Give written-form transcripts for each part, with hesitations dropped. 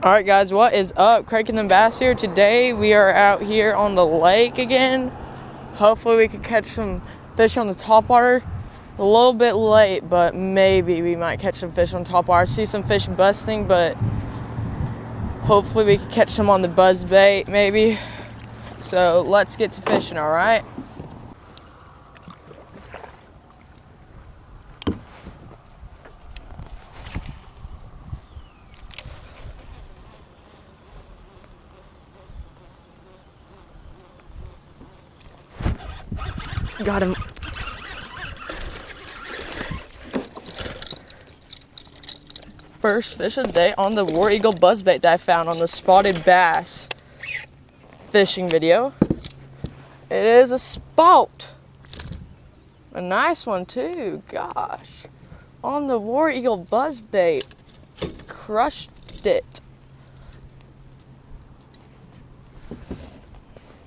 Alright guys, what is up? Cranking the Bass here. Today we are out here on the lake again. Hopefully we can catch some fish on the top water. A little bit late, but maybe we might catch some fish on top water. I see some fish busting, but hopefully we can catch some on the buzz bait maybe. So let's get to fishing, alright? Got him. First fish of the day on the War Eagle buzzbait that I found on the spotted bass fishing video. It is a spout. A nice one too, gosh. On the War Eagle buzzbait. Crushed it.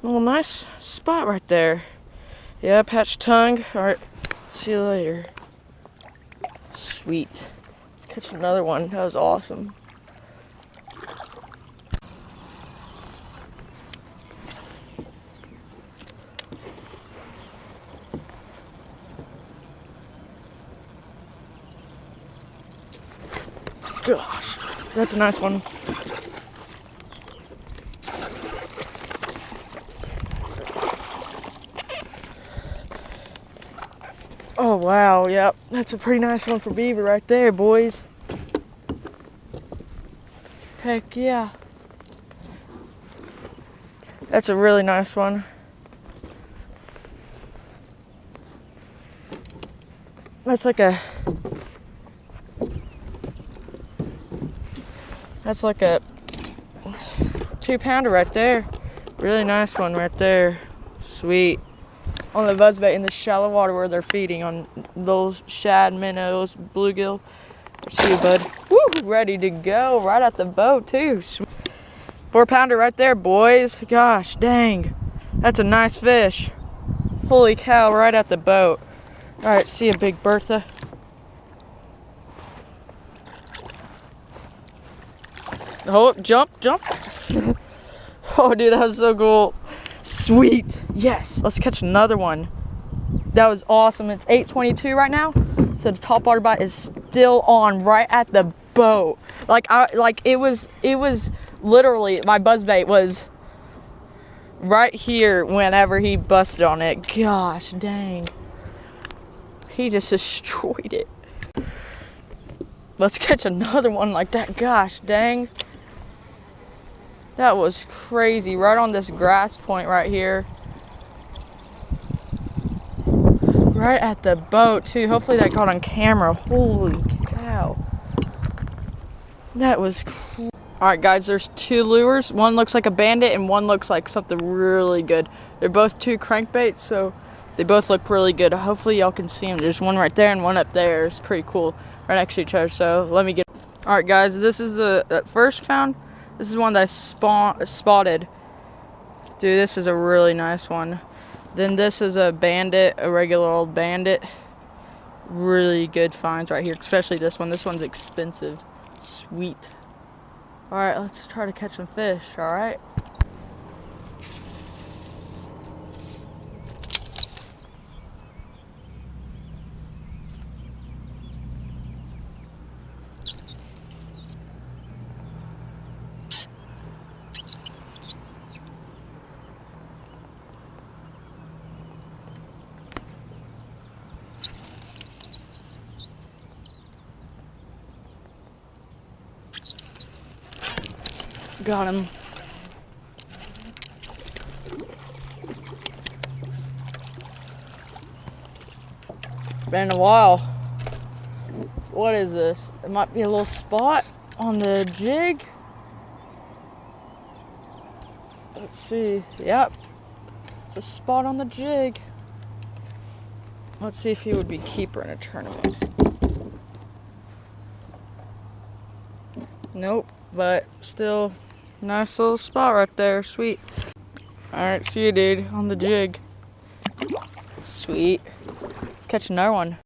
Well, nice spot right there. Yeah, patch tongue. Alright, see you later. Sweet. Let's catch another one. That was awesome. Gosh, that's a nice one. Oh wow, yep, that's a pretty nice one for beaver right there, boys. Heck yeah. That's a really nice one. That's like a 2-pounder right there. Really nice one right there. Sweet. On the buzzbait in the shallow water where they're feeding on those shad, minnows, bluegill. See you, bud. Woo! Ready to go right at the boat too. 4-pounder right there, boys. Gosh, dang. That's a nice fish. Holy cow, right at the boat. All right, see you, Big Bertha. Oh, jump. Oh, dude, that was so cool. Sweet. Yes. Let's catch another one. That was awesome. It's 8:22 right now. So the top water bite is still on right at the boat. It was literally, my buzzbait was right here whenever he busted on it. Gosh, dang. He just destroyed it. Let's catch another one like that. Gosh, dang. That was crazy, right on this grass point right here. Right at the boat too. Hopefully that got on camera. Holy cow. That was cool. Alright guys, there's 2 lures. One looks like a bandit and one looks like something really good. They're both 2 crankbaits, so they both look really good. Hopefully y'all can see them. There's one right there and one up there. It's pretty cool. Right next to each other, so let me get. Alright guys, this is the first found. This is one that I spotted. Dude, this is a really nice one. Then this is a bandit, a regular old bandit. Really good finds right here, especially this one. This one's expensive. Sweet. Alright, let's try to catch some fish, alright? Got him. Been a while. What is this? It might be a little spot on the jig. Let's see. Yep. It's a spot on the jig. Let's see if he would be keeper in a tournament. Nope, but still nice little spot right there. Sweet. Alright, see you, dude, on the jig. Sweet. Let's catch another one.